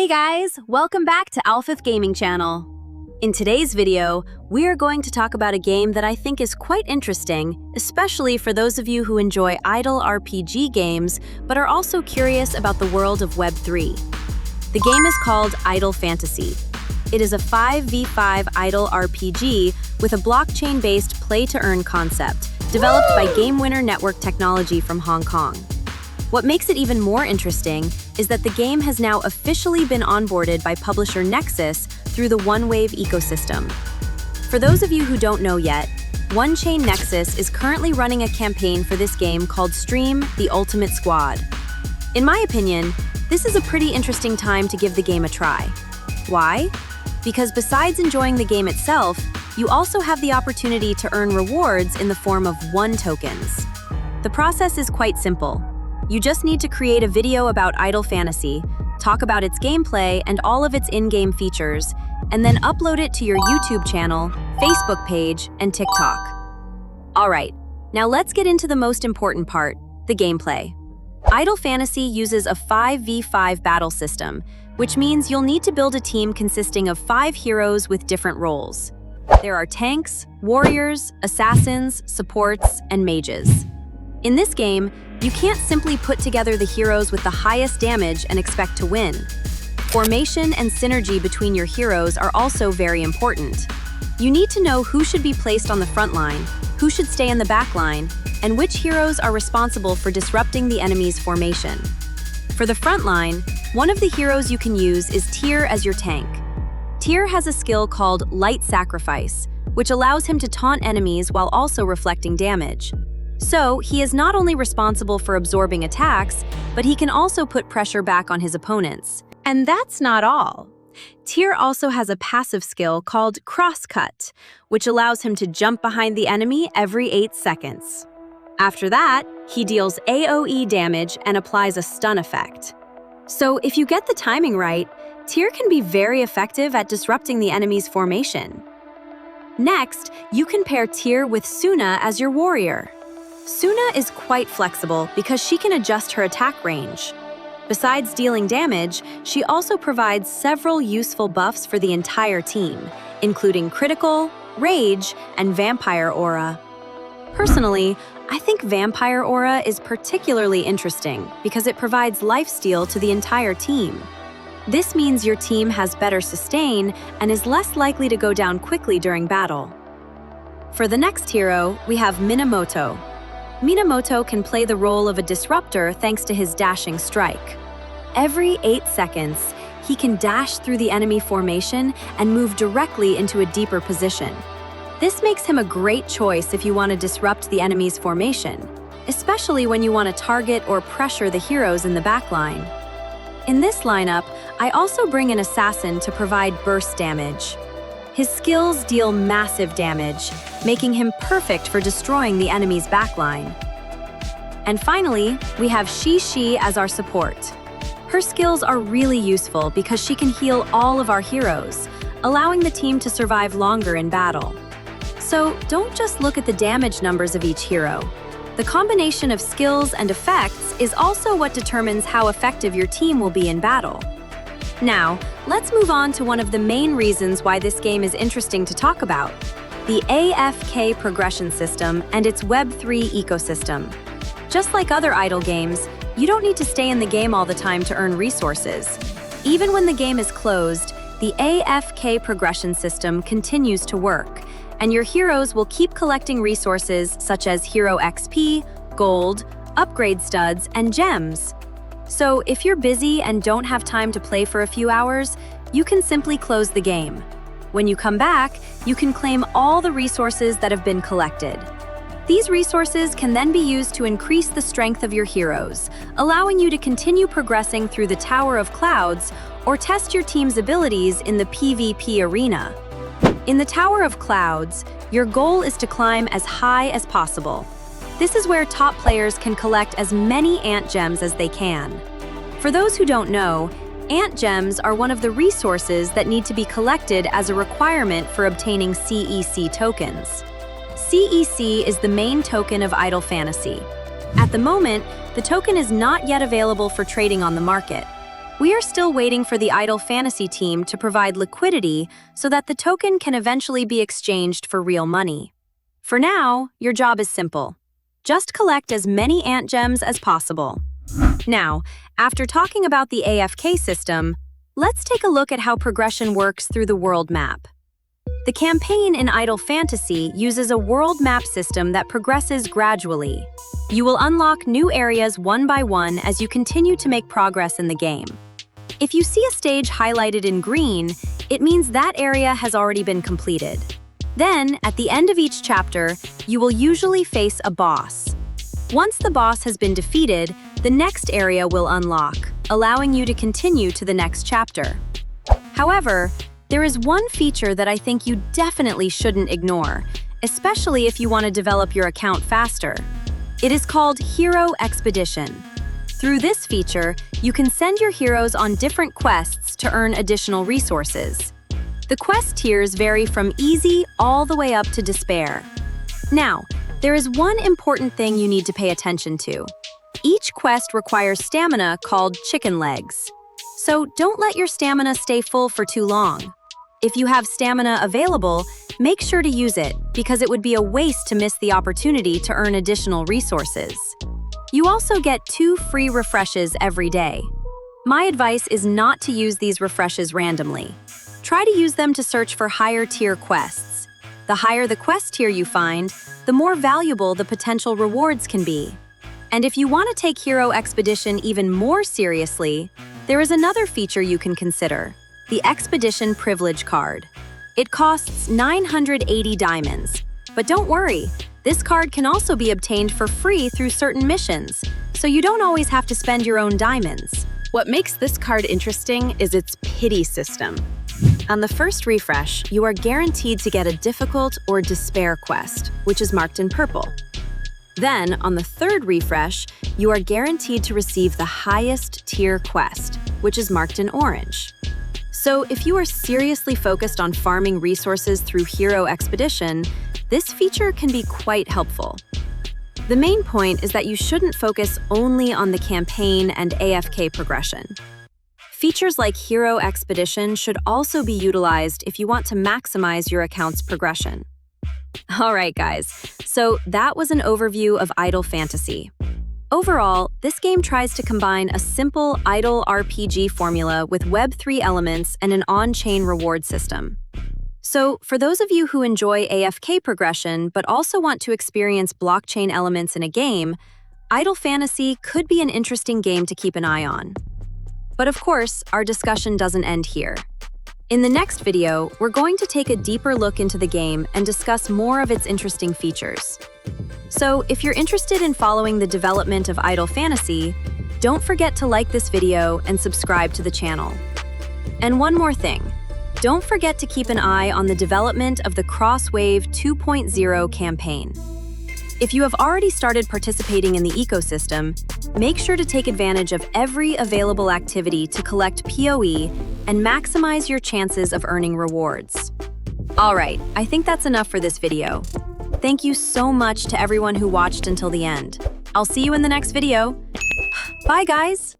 guys, welcome back to Alphith Gaming Channel. In today's video, we are going to talk about a game that I think is quite interesting, especially for those of you who enjoy idle RPG games but are also curious about the world of Web3. The game is called Idle Fantasy. It is a 5v5 idle RPG with a blockchain-based play-to-earn concept, developed by Game Winner Network Technology from Hong Kong. What makes it even more interesting is that the game has now officially been onboarded by publisher Nexus through the OneWave ecosystem. For those of you who don't know yet, OneChain Nexus is currently running a campaign for this game called Stream the Ultimate Squad. In my opinion, this is a pretty interesting time to give the game a try. Why? Because besides enjoying the game itself, you also have the opportunity to earn rewards in the form of One tokens. The process is quite simple. You just need to create a video about Idle Fantasy, talk about its gameplay and all of its in-game features, and then upload it to your YouTube channel, Facebook page, and TikTok. Alright, now let's get into the most important part, the gameplay. Idle Fantasy uses a 5v5 battle system, which means you'll need to build a team consisting of 5 heroes with different roles. There are tanks, warriors, assassins, supports, and mages. In this game, you can't simply put together the heroes with the highest damage and expect to win. Formation and synergy between your heroes are also very important. You need to know who should be placed on the front line, who should stay in the back line, and which heroes are responsible for disrupting the enemy's formation. For the front line, one of the heroes you can use is Tyr as your tank. Tyr has a skill called Light Sacrifice, which allows him to taunt enemies while also reflecting damage. So, he is not only responsible for absorbing attacks, but he can also put pressure back on his opponents. And that's not all. Tyr also has a passive skill called Crosscut, which allows him to jump behind the enemy every 8 seconds. After that, he deals AoE damage and applies a stun effect. So, if you get the timing right, Tyr can be very effective at disrupting the enemy's formation. Next, you can pair Tyr with Suna as your warrior. Suna is quite flexible because she can adjust her attack range. Besides dealing damage, she also provides several useful buffs for the entire team, including critical, rage, and vampire aura. Personally, I think vampire aura is particularly interesting because it provides lifesteal to the entire team. This means your team has better sustain and is less likely to go down quickly during battle. For the next hero, we have Minamoto. Minamoto can play the role of a disruptor thanks to his dashing strike. Every 8 seconds, he can dash through the enemy formation and move directly into a deeper position. This makes him a great choice if you want to disrupt the enemy's formation, especially when you want to target or pressure the heroes in the backline. In this lineup, I also bring an assassin to provide burst damage. His skills deal massive damage, making him perfect for destroying the enemy's backline. And finally, we have Shi as our support. Her skills are really useful because she can heal all of our heroes, allowing the team to survive longer in battle. So don't just look at the damage numbers of each hero. The combination of skills and effects is also what determines how effective your team will be in battle. Now, let's move on to one of the main reasons why this game is interesting to talk about, the AFK Progression system and its Web3 ecosystem. Just like other idle games, you don't need to stay in the game all the time to earn resources. Even when the game is closed, the AFK Progression system continues to work, and your heroes will keep collecting resources such as Hero XP, Gold, Upgrade Studs, and Gems. So if you're busy and don't have time to play for a few hours, you can simply close the game. When you come back, you can claim all the resources that have been collected. These resources can then be used to increase the strength of your heroes, allowing you to continue progressing through the Tower of Clouds or test your team's abilities in the PvP arena. In the Tower of Clouds, your goal is to climb as high as possible. This is where top players can collect as many ant gems as they can. For those who don't know, ant gems are one of the resources that need to be collected as a requirement for obtaining CEC tokens. CEC is the main token of Idle Fantasy. At the moment, the token is not yet available for trading on the market. We are still waiting for the Idle Fantasy team to provide liquidity so that the token can eventually be exchanged for real money. For now, your job is simple. Just collect as many ant gems as possible. Now, after talking about the AFK system, let's take a look at how progression works through the world map. The campaign in Idle Fantasy uses a world map system that progresses gradually. You will unlock new areas one by one as you continue to make progress in the game. If you see a stage highlighted in green, it means that area has already been completed. Then, at the end of each chapter, you will usually face a boss. Once the boss has been defeated, the next area will unlock, allowing you to continue to the next chapter. However, there is one feature that I think you definitely shouldn't ignore, especially if you want to develop your account faster. It is called Hero Expedition. Through this feature, you can send your heroes on different quests to earn additional resources. The quest tiers vary from easy all the way up to despair. Now, there is one important thing you need to pay attention to. Each quest requires stamina called chicken legs. So don't let your stamina stay full for too long. If you have stamina available, make sure to use it because it would be a waste to miss the opportunity to earn additional resources. You also get 2 free refreshes every day. My advice is not to use these refreshes randomly. Try to use them to search for higher tier quests. The higher the quest tier you find, the more valuable the potential rewards can be. And if you want to take Hero Expedition even more seriously, there is another feature you can consider, the Expedition Privilege Card. It costs 980 diamonds. But don't worry, this card can also be obtained for free through certain missions, so you don't always have to spend your own diamonds. What makes this card interesting is its pity system. On the first refresh, you are guaranteed to get a difficult or despair quest, which is marked in purple. Then, on the third refresh, you are guaranteed to receive the highest tier quest, which is marked in orange. So if you are seriously focused on farming resources through Hero Expedition, this feature can be quite helpful. The main point is that you shouldn't focus only on the campaign and AFK progression. Features like Hero Expedition should also be utilized if you want to maximize your account's progression. Alright guys, so that was an overview of Idle Fantasy. Overall, this game tries to combine a simple idle RPG formula with Web3 elements and an on-chain reward system. So, for those of you who enjoy AFK progression but also want to experience blockchain elements in a game, Idle Fantasy could be an interesting game to keep an eye on. But of course, our discussion doesn't end here. In the next video, we're going to take a deeper look into the game and discuss more of its interesting features. So, if you're interested in following the development of Idle Fantasy, don't forget to like this video and subscribe to the channel. And one more thing. Don't forget to keep an eye on the development of the Crosswave 2.0 campaign. If you have already started participating in the ecosystem, make sure to take advantage of every available activity to collect PoE and maximize your chances of earning rewards. Alright, I think that's enough for this video. Thank you so much to everyone who watched until the end. I'll see you in the next video. Bye guys!